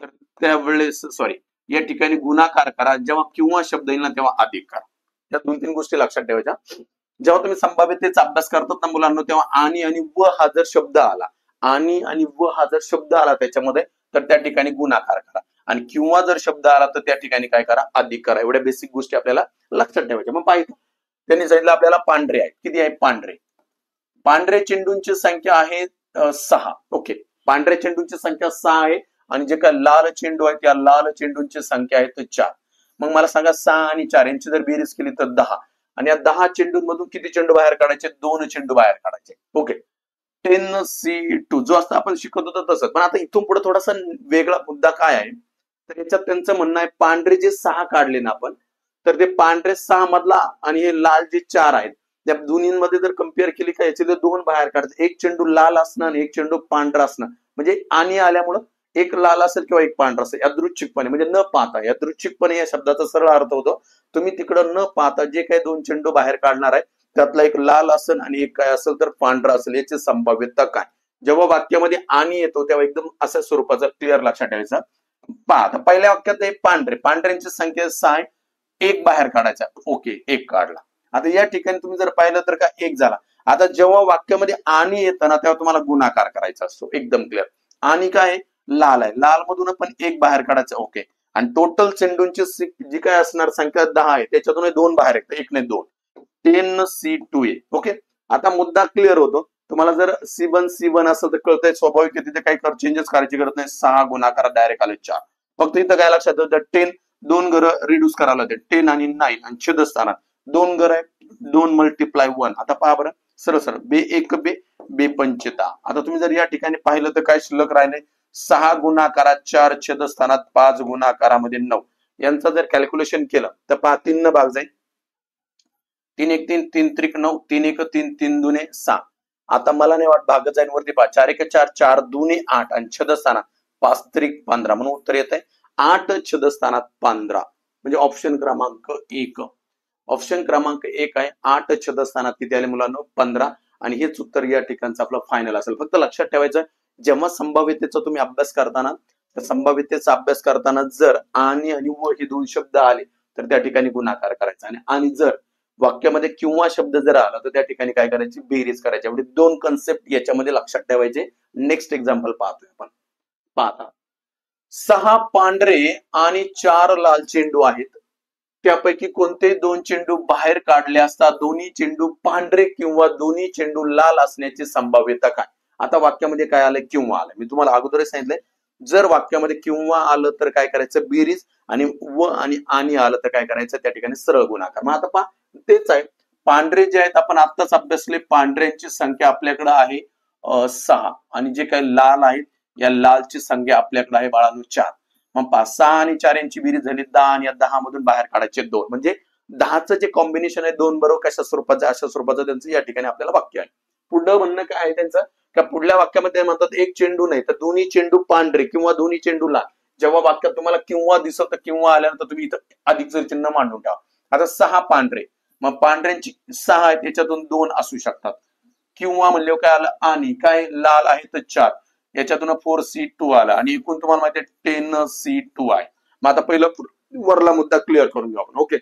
तर त्यावेळेस सॉरी या ठिकाणी गुणाकार करा. जेव्हा किंवा शब्द येईल ना तेव्हा अधिक करा. या 2-3 गोष्टी लक्षात ठेवायच्या. जेव्हा तुम्ही संभाव्यतेचा अभ्यास करतात ना मुलांना, तेव्हा आणि व हा जर शब्द आला आणि व हा जर शब्द आला त्याच्यामध्ये तर त्या ठिकाणी गुणाकार करा, आणि किंवा जर शब्द आला तर त्या ठिकाणी काय करा, अधिक करा. एवढ्या बेसिक गोष्टी आपल्याला लक्षात ठेवायच्या. मग पाहिजे त्यांनी सांगितलं आपल्याला पांढरे आहेत. किती आहे पांढरे? पांढरे चेंडूंची संख्या आहे 6. ओके, पांढऱ्या चेंडूंची संख्या 6 आहे, आणि जे काय लाल चेंडू आहे त्या लाल चेंडूंची संख्या आहे 4. मग मला सांगा 6 आणि 4 यांची जर बेरीज केली तर 10, आणि या 10 चेंडूंमधून किती चेंडू बाहेर काढायचे? 2 चेंडू बाहेर काढायचे. ओके, 10C2 जो असता आपण शिकत होतो तसं. पण आता इथून पुढे थोडासा वेगळा मुद्दा काय आहे, तर याच्यात त्यांचं म्हणणं आहे पांढरे जे 6 काढले ना आपण, तर ते पांढरे 6 मधला आणि हे लाल जे 4 आहेत त्या दोन्हींमध्ये जर कम्पेअर केली का याचे 2 बाहेर काढतात. एक चेंडू लाल असणं आणि एक चेंडू पांढरा असणं, म्हणजे आणि आल्यामुळं एक लाल असेल किंवा एक पांढरा असेल यादृच्छिकपणे, म्हणजे न पाहता. यादृच्छिकपणे या शब्दाचा सरळ अर्थ होतो तुम्ही तिकडं न पाहता जे काही 2 चेंडू बाहेर काढणार आहे त्यातला एक लाल असेल आणि एक काय असेल तर पांढरा असेल, याची संभाव्यता काय. जेव्हा वाक्यामध्ये आणि येतो तेव्हा एकदम अशा स्वरूपाचा क्लिअर लक्षात ठेवायचा. पहा, आता पहिल्या वाक्यात आहे पांढरे, पांढऱ्यांची संख्या 6 आहे, एक बाहेर काढायचा. ओके, एक काढला. आता या ठिकाणी तुम्ही जर पाहिलं तर काय एक झाला. आता जेव्हा वाक्यामध्ये आणि येतं ना तेव्हा तुम्हाला गुणाकार करायचा असतो. एकदम क्लिअर. आणि काय लाल आहे, लाल मधून पण एक बाहेर काढायचं. ओके, आणि टोटल चेंडूंची जी काय असणार संख्या 10 आहे त्याच्यातून 2 बाहेर येतात, एक नाही 2. 10C2 आहे. ओके, आता मुद्दा क्लिअर होतो. तुम्हाला जर C1 असेल तर कळतंय स्वाभाविक आहे, तिथे काही चेंजेस करायची गरज नाही. 6 गुणाकार डायरेक्ट आले 4. फक्त इथं काय लक्षात ठेवायचं, 10 2 घर रिड्यूस करावं लागते. 10 आणि 9 आणि छेदस्थानात 2 घर आहे, 2 मल्टिप्लाय 1. आता पहा बरं सरळ सरळ, बे एक बे बे पंचेता. आता तुम्ही जर या ठिकाणी पाहिलं तर काय शिल्लक राहिले, 6 गुणाकारात 4 छेदस्थानात 5 गुणाकारामध्ये 9. यांचं जर कॅल्क्युलेशन केलं तर पहा 3 न भाग जाईल. 3 एक 3, 3 त्रिक 9, 3 एक 3, 3 दुने 6. आता मला नाही वाट भाग जाईल वरती पहा, 4 एक 4, 4 दुने 8 आणि छेदस्थानात 5 त्रिक 15 म्हणून उत्तर येत आहे 8 छेदस्थानात 15. म्हणजे ऑप्शन क्रमांक 1. ऑप्शन क्रमांक 1 आहे. 8 छेदस्थानात किती आले मुलांना? 15. आणि हेच उत्तर या ठिकाणचं आपलं फायनल असेल. फक्त लक्षात ठेवायचं जेव्हा संभाव्यतेचा तुम्ही अभ्यास करताना, तर संभाव्यतेचा अभ्यास करताना जर आणि व हे 2 शब्द आले तर त्या ठिकाणी गुणाकार करायचा, आणि जर वाक्यामध्ये किंवा शब्द जर आला तर त्या ठिकाणी काय करायची? बेरीज करायची. एवढे 2 कन्सेप्ट याच्यामध्ये लक्षात ठेवायचे. नेक्स्ट एक्झाम्पल पाहतोय आपण. पाहता 6 पांढरे आणि 4 लाल चेंडू आहेत, त्यापैकी कोणते 2 चेंडू बाहेर काढले असता दोन्ही चेंडू पांढरे किंवा दोन्ही चेंडू लाल असण्याची संभाव्यता काय? आता वाक्यामध्ये काय आलं? किंवा आलं. मी तुम्हाला अगोदरच सांगितलंय जर वाक्यामध्ये किंवा आलं तर काय करायचं? बेरीज, आणि व आणि आलं तर काय करायचं? त्या ठिकाणी सरळ गुणाकार. मग आता पहा तेच आहे. पांढरे जे आहेत आपण आत्ताच अभ्यासले, पांढऱ्यांची संख्या आपल्याकडे आहे 6, आणि जे काही लाल आहेत या लालची संख्या आपल्याकडे आहे बाळांनो 4. मग 5, 6 आणि 4 यांची बेरीज झाली 10, आणि या 10 मधून बाहेर काढायचे 2. म्हणजे 10चं जे कॉम्बिनेशन आहे 2 बरोबर कशा स्वरूपाचं? अशा स्वरूपाचं त्यांचं या ठिकाणी आपल्याला वाक्य आहे. पुढं म्हणणं काय आहे त्यांचं? का पुढल्या वाक्यामध्ये म्हणतात एक चेंडू नाही तर दोन्ही चेंडू पांढरे किंवा दोन्ही चेंडू लाल. जेव्हा वाक्यात तुम्हाला किंवा दिसत किंवा आल्यानंतर तुम्ही इथं अधिकचं चिन्ह मांडून ठेवा. आता 6 पांढरे, मग पांढऱ्यांची 6 आहेत त्याच्यातून 2 असू शकतात. किंवा म्हणले काय आलं? आणि काय लाल आहे तर 4, याच्यातून 4C2 आला, आणि एकूण तुम्हाला माहिती आहे 10C2 आहे. मग आता पहिलं वरला मुद्दा क्लिअर करून घेऊ आपण. ओके,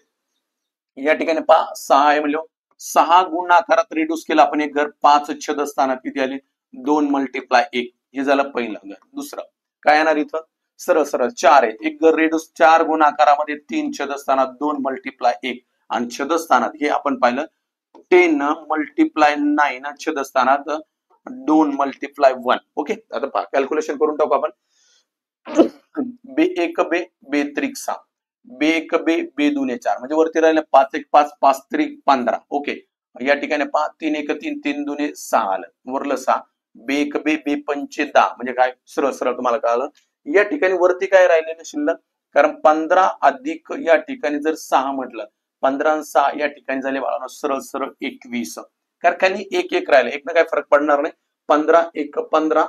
या ठिकाणी 6 आहे म्हणलं, 6 गुणाकारात रिड्यूस केला आपण एक घर, 5 छेदस्थानात किती आले? 2 मल्टिप्लाय 1. हे झालं पहिलं घर. दुसरं काय येणार इथं? सरळ सरळ 4 आहे, एक घर रिड्यूस 4 गुणाकारामध्ये 3 छेदस्थानात 2 मल्टिप्लाय 1, आणि छेदस्थानात हे आपण पाहिलं 10 मल्टिप्लाय 9 छेदस्थानात 2 मल्टिप्लाय 1. ओके, आता पहा कॅल्क्युलेशन करून टाकू आपण. बे एक बे बे त्रिक 6, बे एक बे बे दुने 4, म्हणजे वरती राहिले 5 एक 5, 5 त्रिक 15. ओके, या ठिकाणी पहा 3 एक 3, 3 दुने 6 आलं, वरलं 6. बे एक बे बे पंचे 10, म्हणजे काय? सरळ सरळ तुम्हाला कळालं. या ठिकाणी वरती काय राहिलेलं शिल्लक? कारण 15 अधिक या ठिकाणी जर 6 म्हटलं, 15 आणि 6 या ठिकाणी झाले बाळांनो सरळ सरळ 21. कारण खाली एक एक राहिले, एक ना काय फरक पडणार नाही. 15 एक 15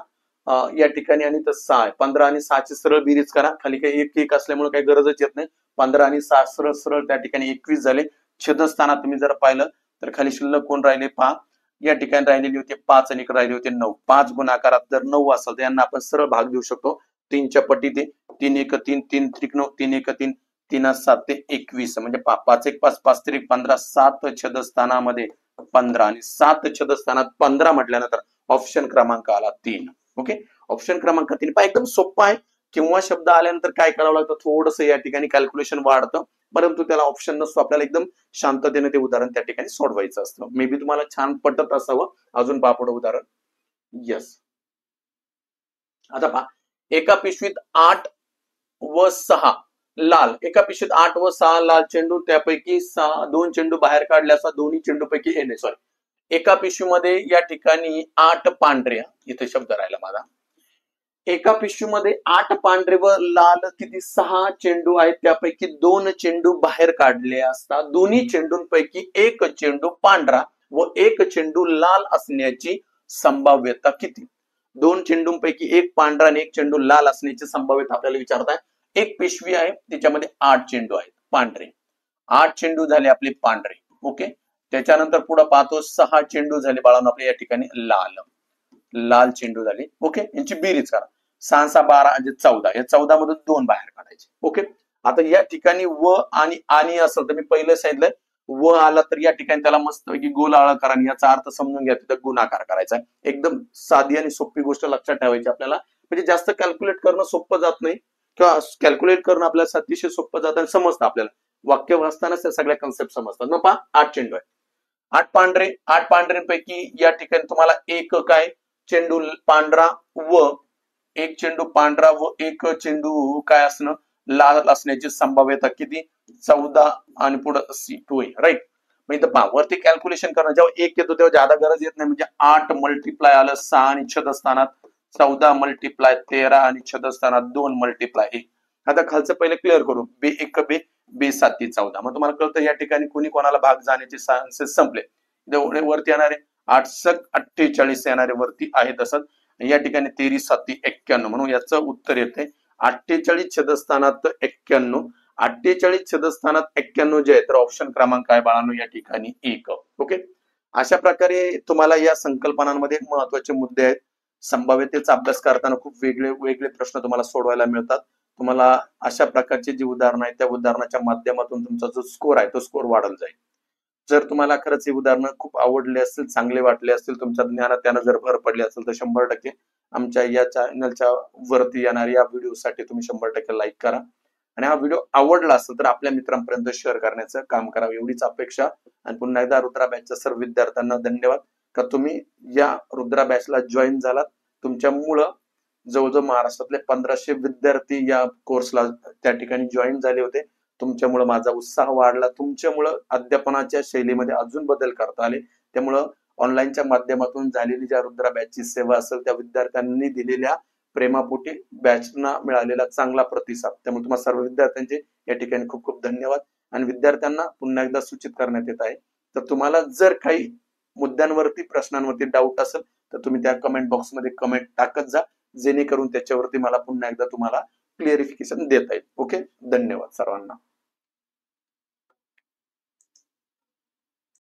या ठिकाणी, आणि तर 6 आहे. 15 आणि 6 ची सरळ बेरीज करा. खाली काही एक एक असल्यामुळे काही गरजच येत नाही. 15 आणि 6 सरळ सरळ त्या ठिकाणी 21 झाले. छेदस्थानात तुम्ही जर पाहिलं तर खाली शिल्लक कोण राहिले पहा. या ठिकाणी राहिलेली होते 5 आणि राहिले होते 9. 5 गुणाकारात जर 9 असेल तर यांना आपण सरळ भाग देऊ शकतो. 3च्या पटीत आहे. 3 एक 3, 3 त्रिक 9, 3 एक 3, 3 7 ते 21, म्हणजे 5 एक 5, 5 त्रिक 15, 7 छेदस्थानामध्ये 15, आणि 7 छेदस्थानात 15 म्हटल्यानंतर ऑप्शन क्रमांक आला 3. ओके, ऑप्शन क्रमांक 3 पहा एकदम सोपं आहे. किंवा शब्द आल्यानंतर काय करावं लागतं, थोडंसं या ठिकाणी कॅल्क्युलेशन वाढतं, परंतु त्याला ऑप्शन नसतो. आपल्याला एकदम शांततेने ते उदाहरण त्या ठिकाणी सोडवायचं असतं. मे बी तुम्हाला छान पटत असावं. अजून पहा पुढे उदाहरण. येस, आता पहा, एका पिशवीत 8 व 6 लाल, एका पिशवीत 8 व 6 लाल चेंडू, त्यापैकी 2 चेंडू बाहेर काढले असता दोन्ही चेंडूपैकी सॉरी, एका पिशवीमध्ये या ठिकाणी 8 पांढऱ्या, इथे शब्द राहिला माझा, एका पिशवीमध्ये 8 पांढरे व लाल किती 6 चेंडू आहेत, त्यापैकी 2 चेंडू बाहेर काढले असता दोन्ही चेंडूंपैकी एक चेंडू पांढरा व एक चेंडू लाल असण्याची संभाव्यता किती? 2 चेंडूंपैकी एक पांढरा आणि एक चेंडू लाल असण्याची संभाव्यता आपल्याला विचारत आहे. एक पिशवी आहे, त्याच्यामध्ये 8 चेंडू आहेत पांढरे, 8 चेंडू झाले आपले पांढरे. ओके, त्याच्यानंतर पुढे पाहतो 6 चेंडू झाले बाळांनो आपले या ठिकाणी लाल चेंडू झाले. ओके, यांची बेरीज करा. 6 6 12 म्हणजे 14, या 14 मधून 2 बाहेर काढायचे. ओके, आता या ठिकाणी व आणि असेल तर मी पहिलं सांगितलं, व आला तर या ठिकाणी त्याला मस्तपैकी गोलाळा करा आणि याचा अर्थ समजून घ्या, तिथं गुणाकार करायचा. एकदम साधी आणि सोपी गोष्ट लक्षात ठेवायची आपल्याला, म्हणजे जास्त कॅल्क्युलेट करणं सोपं जात नाही किंवा कॅल्क्युलेट करणं आपल्याला अतिशय सोपं जातं आणि समजतं आपल्याला. वाक्य वाचतानाच त्या सगळ्या कन्सेप्ट समजतात. मग पहा, 8 चेंडू आहे, 8 पांढऱ्यांपैकी या ठिकाणी तुम्हाला एक काय चेंडू पांढरा व एक चेंडू पांढरा व एक चेंडू काय असणं लाल असण्याची संभाव्यता किती? 14 आणि पुढे C2 आहे, राईट. मग इथं पहा, वरती कॅल्क्युलेशन करणं, जेव्हा 1 येतो तेव्हा ज्यादा गरज येत नाही, म्हणजे 8 मल्टिप्लाय आलं 6 आणि छेदस्थानात 14 मल्टिप्लाय 13 आणि छेदस्थानात 2 मल्टिप्लाय 1. आता खालचं पहिले क्लिअर करू. बे 1 बे, बे 7 14. मग तुम्हाला कळतं या ठिकाणी कोणी कोणाला भाग जाण्याचे चान्सेस संपले. वरती येणारे 8 7 48 येणारे वरती आहे तसंच. या ठिकाणी 13 7 91, म्हणून याचं उत्तर येते 48 छेदस्थानात 91. 48 छेदस्थानात 91 जे आहे, तर ऑप्शन क्रमांक आहे बाळांनो या ठिकाणी 1. ओके, अशा प्रकारे तुम्हाला या संकल्पनांमध्ये महत्वाचे मुद्दे आहेत. संभाव्यतेचा अभ्यास करताना खूप वेगळे प्रश्न तुम्हाला सोडवायला मिळतात. तुम्हाला अशा प्रकारचे जी उदाहरणं आहेत त्या उदाहरणाच्या माध्यमातून तुमचा जो स्कोर आहे तो स्कोर वाढत जाईल. जर तुम्हाला खरंच हे उदाहरणं खूप आवडले असतील, चांगले वाटले असतील, तुमच्या ज्ञानात त्यानं जर भर पडली असेल, तर 100% आमच्या या चॅनलच्या वरती येणाऱ्या या व्हिडिओसाठी तुम्ही 100% लाईक करा. आणि हा व्हिडिओ आवडला असेल तर आपल्या मित्रांपर्यंत शेअर करण्याचं काम करावं, एवढीच अपेक्षा. आणि पुन्हा एकदा रुद्रा बॅचच्या सर्व विद्यार्थ्यांना धन्यवाद का तुम्ही या रुद्रा बॅचला जॉईन झालात. तुमच्यामुळं जवळजवळ महाराष्ट्रातले 1500 विद्यार्थी या कोर्सला त्या ठिकाणी जॉईन झाले होते. तुमच्यामुळे माझा उत्साह वाढला, तुमच्यामुळे अध्यापनाच्या शैलीमध्ये अजून बदल करता आले. त्यामुळं ऑनलाईनच्या माध्यमातून झालेली ज्या रुद्रा बॅचची सेवा असेल त्या विद्यार्थ्यांनी दिलेल्या प्रेमापोटी बॅचना मिळालेला चांगला प्रतिसाद, त्यामुळे तुम्हाला सर्व विद्यार्थ्यांचे या ठिकाणी खूप खूप धन्यवाद. आणि विद्यार्थ्यांना पुन्हा एकदा सूचित करण्यात येत आहे, तर तुम्हाला जर काही मुद्द्यांवरती प्रश्नांवरती डाऊट असेल तर तुम्ही त्या कमेंट बॉक्समध्ये कमेंट टाकत जा, जेणेकरून त्याच्यावरती मला पुन्हा एकदा तुम्हाला क्लिअरिफिकेशन देता येईल. ओके, धन्यवाद सर्वांना.